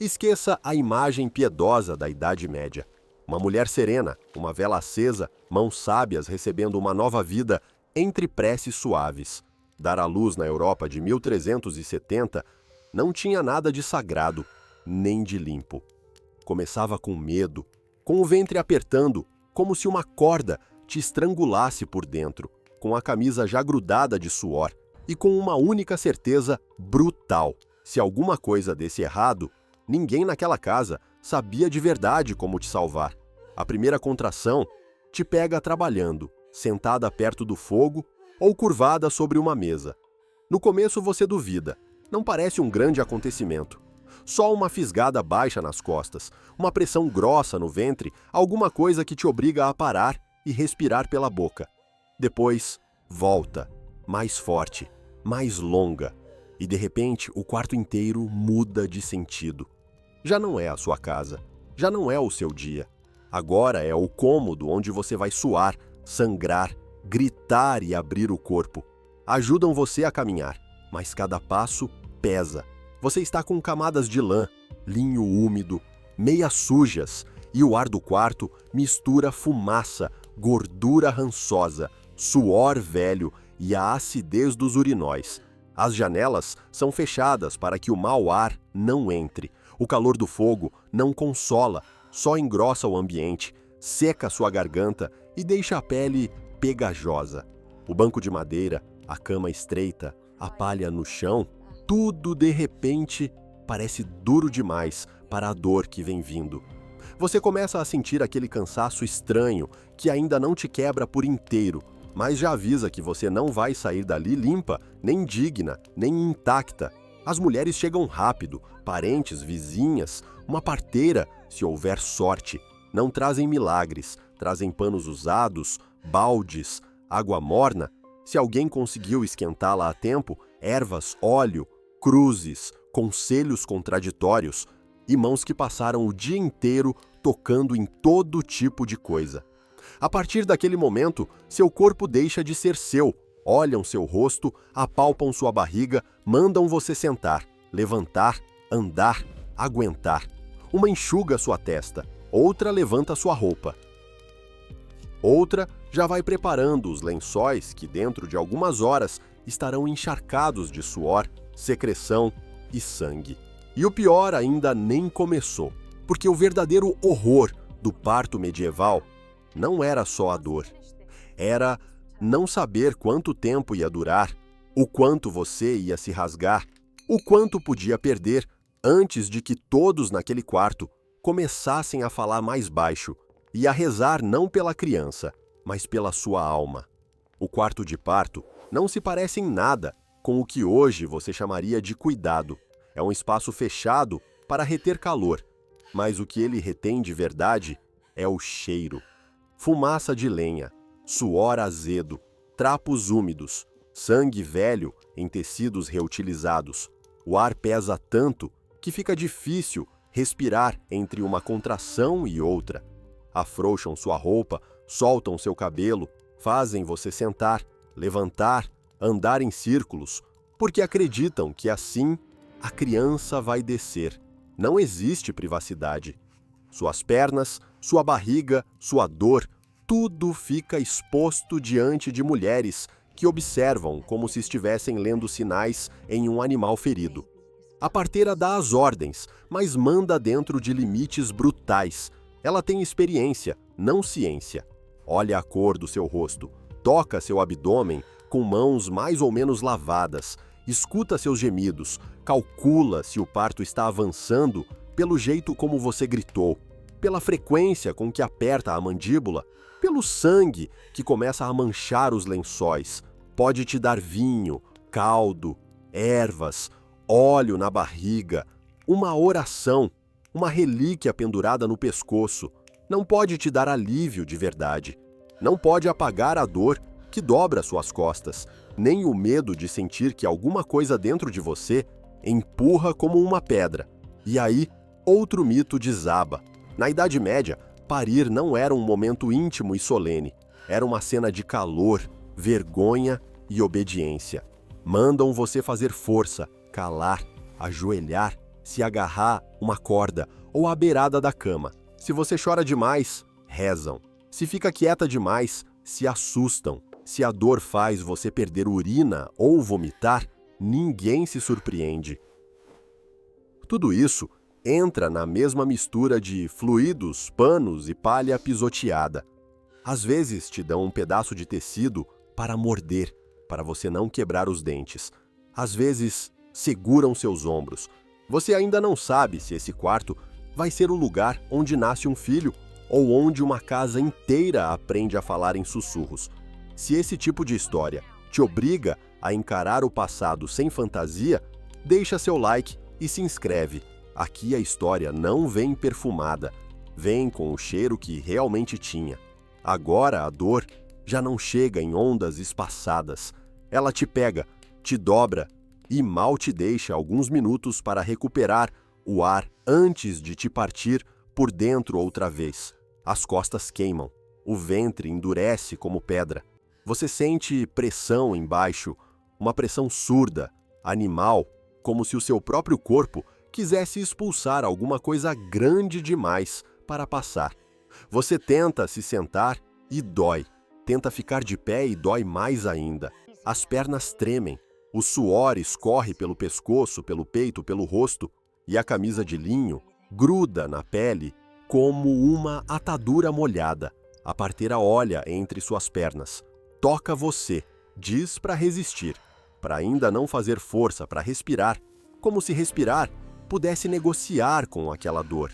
Esqueça a imagem piedosa da Idade Média. Uma mulher serena, uma vela acesa, mãos sábias recebendo uma nova vida entre preces suaves. Dar à luz na Europa de 1370 não tinha nada de sagrado, nem de limpo. Começava com medo, com o ventre apertando, como se uma corda te estrangulasse por dentro, com a camisa já grudada de suor e com uma única certeza brutal: se alguma coisa desse errado, ninguém naquela casa sabia de verdade como te salvar. A primeira contração te pega trabalhando, sentada perto do fogo ou curvada sobre uma mesa. No começo você duvida, não parece um grande acontecimento. Só uma fisgada baixa nas costas, uma pressão grossa no ventre, alguma coisa que te obriga a parar e respirar pela boca. Depois, volta, mais forte, mais longa, e de repente o quarto inteiro muda de sentido. Já não é a sua casa, já não é o seu dia. Agora é o cômodo onde você vai suar, sangrar, gritar e abrir o corpo. Ajudam você a caminhar, mas cada passo pesa. Você está com camadas de lã, linho úmido, meias sujas, e o ar do quarto mistura fumaça, gordura rançosa, suor velho e a acidez dos urinóis. As janelas são fechadas para que o mau ar não entre. O calor do fogo não consola, só engrossa o ambiente, seca sua garganta e deixa a pele pegajosa. O banco de madeira, a cama estreita, a palha no chão, tudo de repente parece duro demais para a dor que vem vindo. Você começa a sentir aquele cansaço estranho que ainda não te quebra por inteiro, mas já avisa que você não vai sair dali limpa, nem digna, nem intacta. As mulheres chegam rápido, parentes, vizinhas, uma parteira, se houver sorte. Não trazem milagres, trazem panos usados, baldes, água morna. Se alguém conseguiu esquentá-la a tempo, ervas, óleo, cruzes, conselhos contraditórios e mãos que passaram o dia inteiro tocando em todo tipo de coisa. A partir daquele momento, seu corpo deixa de ser seu. Olham seu rosto, apalpam sua barriga, mandam você sentar, levantar, andar, aguentar. Uma enxuga sua testa, outra levanta sua roupa. Outra já vai preparando os lençóis que dentro de algumas horas estarão encharcados de suor, secreção e sangue. E o pior ainda nem começou, porque o verdadeiro horror do parto medieval não era só a dor. Era não saber quanto tempo ia durar, o quanto você ia se rasgar, o quanto podia perder antes de que todos naquele quarto começassem a falar mais baixo e a rezar não pela criança, mas pela sua alma. O quarto de parto não se parece em nada com o que hoje você chamaria de cuidado. É um espaço fechado para reter calor, mas o que ele retém de verdade é o cheiro. Fumaça de lenha, suor azedo, trapos úmidos, sangue velho em tecidos reutilizados. O ar pesa tanto que fica difícil respirar entre uma contração e outra. Afrouxam sua roupa, soltam seu cabelo, fazem você sentar, levantar, andar em círculos, porque acreditam que assim a criança vai descer. Não existe privacidade. Suas pernas, sua barriga, sua dor, tudo fica exposto diante de mulheres que observam como se estivessem lendo sinais em um animal ferido. A parteira dá as ordens, mas manda dentro de limites brutais. Ela tem experiência, não ciência. Olha a cor do seu rosto, toca seu abdômen com mãos mais ou menos lavadas, escuta seus gemidos, calcula se o parto está avançando pelo jeito como você gritou, pela frequência com que aperta a mandíbula, pelo sangue que começa a manchar os lençóis. Pode te dar vinho, caldo, ervas, óleo na barriga, uma oração, uma relíquia pendurada no pescoço. Não pode te dar alívio de verdade. Não pode apagar a dor que dobra suas costas, nem o medo de sentir que alguma coisa dentro de você empurra como uma pedra. E aí, outro mito desaba. Na Idade Média, parir não era um momento íntimo e solene. Era uma cena de calor, vergonha e obediência. Mandam você fazer força, calar, ajoelhar, se agarrar uma corda ou à beirada da cama. Se você chora demais, rezam. Se fica quieta demais, se assustam. Se a dor faz você perder urina ou vomitar, ninguém se surpreende. Tudo isso entra na mesma mistura de fluidos, panos e palha pisoteada. Às vezes te dão um pedaço de tecido para morder, para você não quebrar os dentes. Às vezes seguram seus ombros. Você ainda não sabe se esse quarto vai ser o lugar onde nasce um filho ou onde uma casa inteira aprende a falar em sussurros. Se esse tipo de história te obriga a encarar o passado sem fantasia, deixa seu like e se inscreve. Aqui a história não vem perfumada, vem com o cheiro que realmente tinha. Agora a dor já não chega em ondas espaçadas. Ela te pega, te dobra e mal te deixa alguns minutos para recuperar o ar antes de te partir por dentro outra vez. As costas queimam, o ventre endurece como pedra. Você sente pressão embaixo, uma pressão surda, animal, como se o seu próprio corpo quisesse expulsar alguma coisa grande demais para passar. Você tenta se sentar e dói. Tenta ficar de pé e dói mais ainda. As pernas tremem, o suor escorre pelo pescoço, pelo peito, pelo rosto, e a camisa de linho gruda na pele como uma atadura molhada. A parteira olha entre suas pernas, toca você, diz para resistir, para ainda não fazer força para respirar, como se respirar pudesse negociar com aquela dor.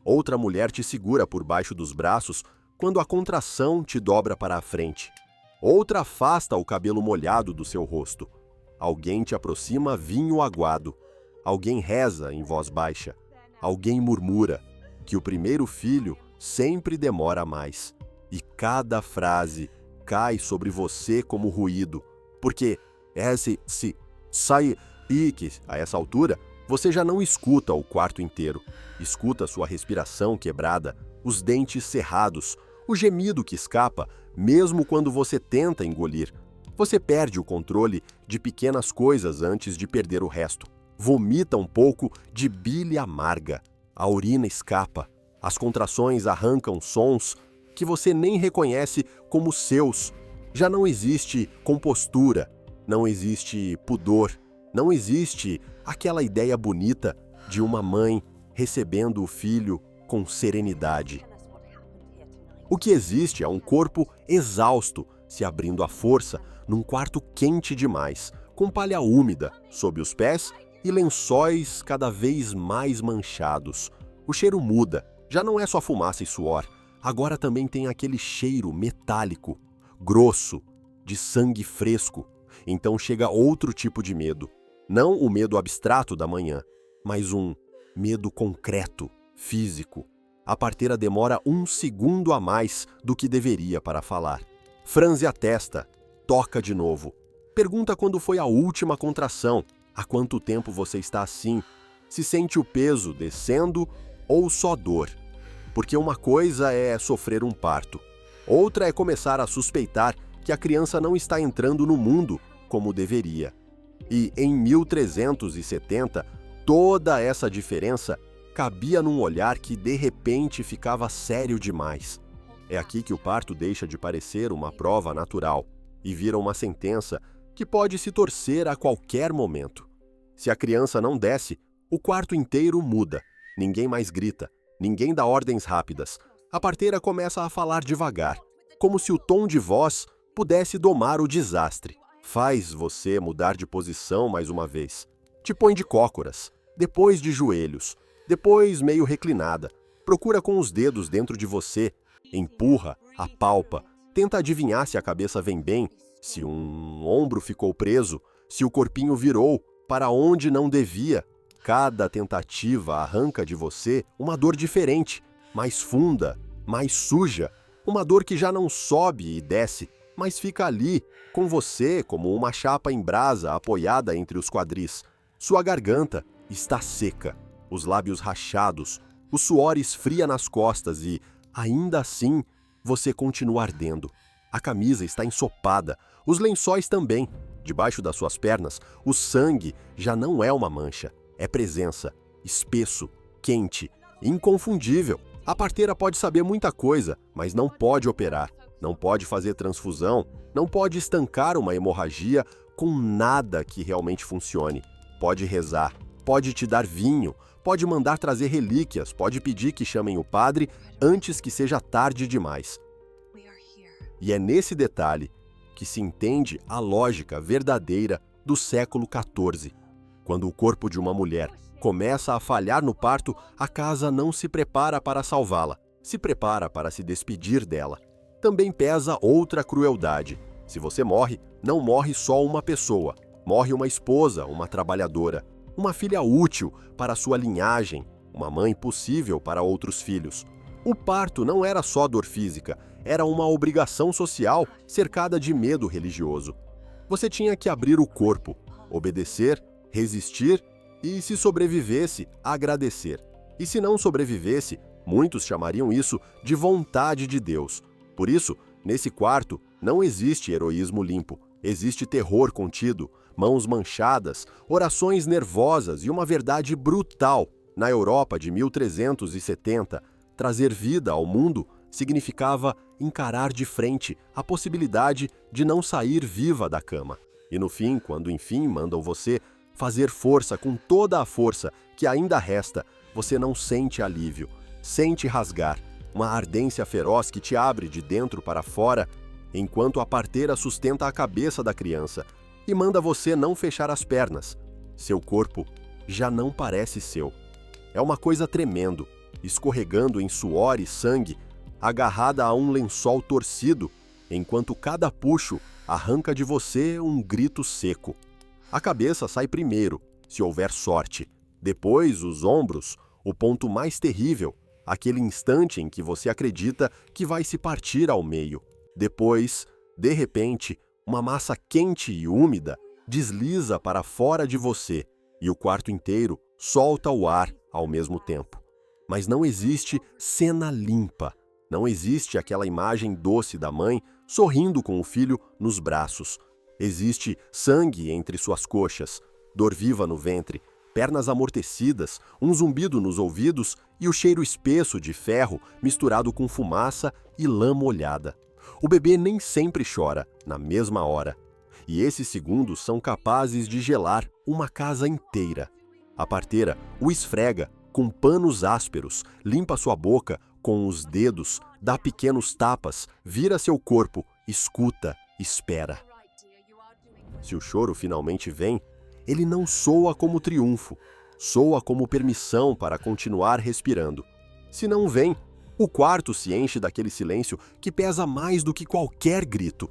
Outra mulher te segura por baixo dos braços quando a contração te dobra para a frente. Outra afasta o cabelo molhado do seu rosto. Alguém te aproxima vinho aguado. Alguém reza em voz baixa. Alguém murmura que o primeiro filho sempre demora mais. E cada frase cai sobre você como ruído, porque se sai e que a essa altura você já não escuta o quarto inteiro. Escuta sua respiração quebrada, os dentes cerrados, o gemido que escapa, mesmo quando você tenta engolir. Você perde o controle de pequenas coisas antes de perder o resto. Vomita um pouco de bile amarga. A urina escapa. As contrações arrancam sons que você nem reconhece como seus. Já não existe compostura, não existe pudor, não existe aquela ideia bonita de uma mãe recebendo o filho com serenidade. O que existe é um corpo exausto se abrindo à força num quarto quente demais, com palha úmida sob os pés e lençóis cada vez mais manchados. O cheiro muda, já não é só fumaça e suor, agora também tem aquele cheiro metálico, grosso, de sangue fresco. Então chega outro tipo de medo. Não o medo abstrato da manhã, mas um medo concreto, físico. A parteira demora 1 segundo a mais do que deveria para falar. Franze a testa, toca de novo. Pergunta quando foi a última contração, há quanto tempo você está assim, se sente o peso descendo ou só dor. Porque uma coisa é sofrer um parto, outra é começar a suspeitar que a criança não está entrando no mundo como deveria. E em 1370, toda essa diferença cabia num olhar que de repente ficava sério demais. É aqui que o parto deixa de parecer uma prova natural e vira uma sentença que pode se torcer a qualquer momento. Se a criança não desce, o quarto inteiro muda. Ninguém mais grita, ninguém dá ordens rápidas. A parteira começa a falar devagar, como se o tom de voz pudesse domar o desastre. Faz você mudar de posição mais uma vez. Te põe de cócoras, depois de joelhos, depois meio reclinada. Procura com os dedos dentro de você, empurra, apalpa, tenta adivinhar se a cabeça vem bem, se um ombro ficou preso, se o corpinho virou para onde não devia. Cada tentativa arranca de você uma dor diferente, mais funda, mais suja, uma dor que já não sobe e desce, mas fica ali, com você como uma chapa em brasa apoiada entre os quadris. Sua garganta está seca, os lábios rachados, o suor esfria nas costas e, ainda assim, você continua ardendo. A camisa está ensopada, os lençóis também. Debaixo das suas pernas, o sangue já não é uma mancha, é presença. espesso, quente, inconfundível. A parteira pode saber muita coisa, mas não pode operar, não pode fazer transfusão, não pode estancar uma hemorragia com nada que realmente funcione. Pode rezar, pode te dar vinho, pode mandar trazer relíquias, pode pedir que chamem o padre antes que seja tarde demais. E é nesse detalhe que se entende a lógica verdadeira do século XIV. Quando o corpo de uma mulher começa a falhar no parto, a casa não se prepara para salvá-la, se prepara para se despedir dela. Também pesa outra crueldade. Se você morre, não morre só uma pessoa. Morre uma esposa, uma trabalhadora, uma filha útil para sua linhagem, uma mãe possível para outros filhos. O parto não era só dor física, era uma obrigação social cercada de medo religioso. Você tinha que abrir o corpo, obedecer, resistir e, se sobrevivesse, agradecer. E se não sobrevivesse, muitos chamariam isso de vontade de Deus. Por isso, nesse quarto, não existe heroísmo limpo, existe terror contido, mãos manchadas, orações nervosas e uma verdade brutal. Na Europa de 1370, trazer vida ao mundo significava encarar de frente a possibilidade de não sair viva da cama. E no fim, quando enfim mandam você fazer força com toda a força que ainda resta, você não sente alívio, sente rasgar, uma ardência feroz que te abre de dentro para fora, enquanto a parteira sustenta a cabeça da criança e manda você não fechar as pernas. Seu corpo já não parece seu. É uma coisa tremendo, escorregando em suor e sangue, agarrada a um lençol torcido, enquanto cada puxo arranca de você um grito seco. A cabeça sai primeiro, se houver sorte. Depois, os ombros, o ponto mais terrível, aquele instante em que você acredita que vai se partir ao meio. Depois, de repente, uma massa quente e úmida desliza para fora de você e o quarto inteiro solta o ar ao mesmo tempo. Mas não existe cena limpa. Não existe aquela imagem doce da mãe sorrindo com o filho nos braços. Existe sangue entre suas coxas, dor viva no ventre, pernas amortecidas, um zumbido nos ouvidos e o cheiro espesso de ferro misturado com fumaça e lã molhada. O bebê nem sempre chora na mesma hora. E esses segundos são capazes de gelar uma casa inteira. A parteira o esfrega com panos ásperos, limpa sua boca com os dedos, dá pequenos tapas, vira seu corpo, escuta, espera. Se o choro finalmente vem, ele não soa como triunfo, soa como permissão para continuar respirando. Se não vem, o quarto se enche daquele silêncio que pesa mais do que qualquer grito.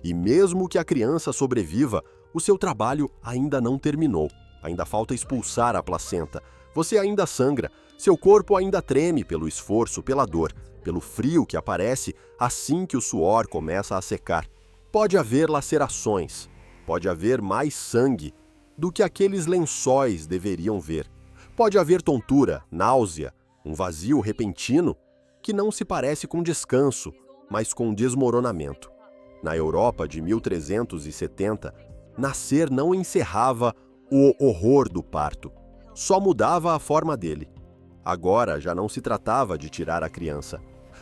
E mesmo que a criança sobreviva, o seu trabalho ainda não terminou. Ainda falta expulsar a placenta. Você ainda sangra, seu corpo ainda treme pelo esforço, pela dor, pelo frio que aparece assim que o suor começa a secar. Pode haver lacerações, pode haver mais sangue do que aqueles lençóis deveriam ver. Pode haver tontura, náusea, um vazio repentino que não se parece com descanso, mas com desmoronamento. Na Europa de 1370, nascer não encerrava o horror do parto, só mudava a forma dele. Agora já não se tratava de tirar a criança.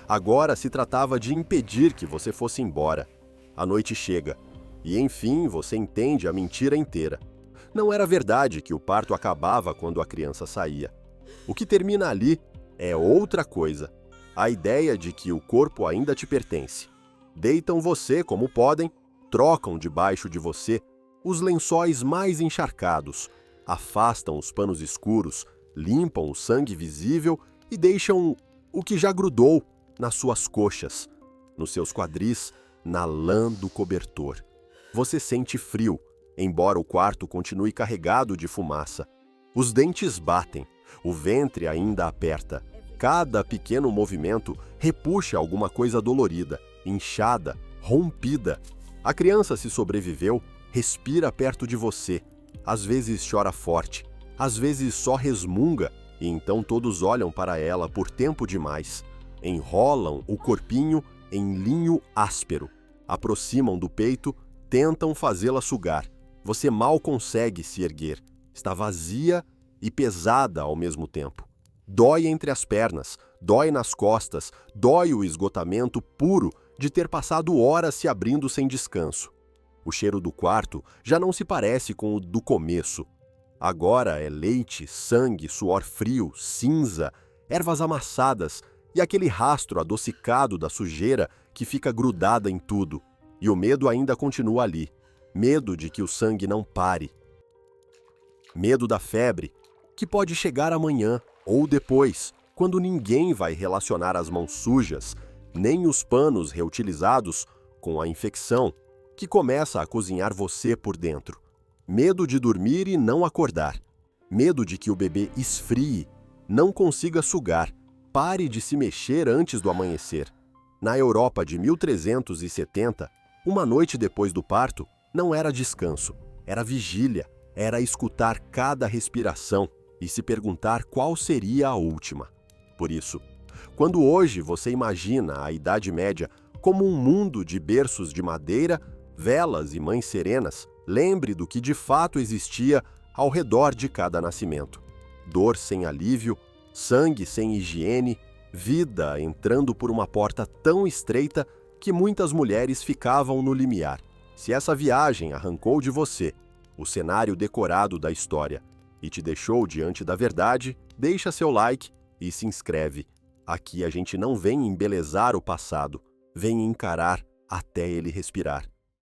Agora se tratava de impedir que você fosse embora. A noite chega, e enfim você entende a mentira inteira. Não era verdade que o parto acabava quando a criança saía. O que termina ali é outra coisa. A ideia de que o corpo ainda te pertence. Deitam você como podem, trocam debaixo de você os lençóis mais encharcados, afastam os panos escuros, limpam o sangue visível e deixam o que já grudou nas suas coxas, nos seus quadris, na lã do cobertor. Você sente frio, embora o quarto continue carregado de fumaça. Os dentes batem, o ventre ainda aperta. Cada pequeno movimento repuxa alguma coisa dolorida, inchada, rompida. A criança, se sobreviveu, respira perto de você. Às vezes chora forte, às vezes só resmunga, e então todos olham para ela por tempo demais. Enrolam o corpinho em linho áspero, aproximam do peito, tentam fazê-la sugar. Você mal consegue se erguer. Está vazia e pesada ao mesmo tempo. Dói entre as pernas, dói nas costas, dói o esgotamento puro de ter passado horas se abrindo sem descanso. O cheiro do quarto já não se parece com o do começo. Agora é leite, sangue, suor frio, cinza, ervas amassadas e aquele rastro adocicado da sujeira que fica grudada em tudo. E o medo ainda continua ali. Medo de que o sangue não pare. Medo da febre, que pode chegar amanhã ou depois, quando ninguém vai relacionar as mãos sujas, nem os panos reutilizados, com a infecção, que começa a cozinhar você por dentro. Medo de dormir e não acordar. Medo de que o bebê esfrie, não consiga sugar, pare de se mexer antes do amanhecer. Na Europa de 1370, uma noite depois do parto, não era descanso, era vigília, era escutar cada respiração e se perguntar qual seria a última. Por isso, quando hoje você imagina a Idade Média como um mundo de berços de madeira, velas e mães serenas, lembre do que de fato existia ao redor de cada nascimento. Dor sem alívio, sangue sem higiene, vida entrando por uma porta tão estreita que muitas mulheres ficavam no limiar. Se essa viagem arrancou de você o cenário decorado da história e te deixou diante da verdade, deixa seu like e se inscreve. Aqui a gente não vem embelezar o passado, vem encarar até ele respirar.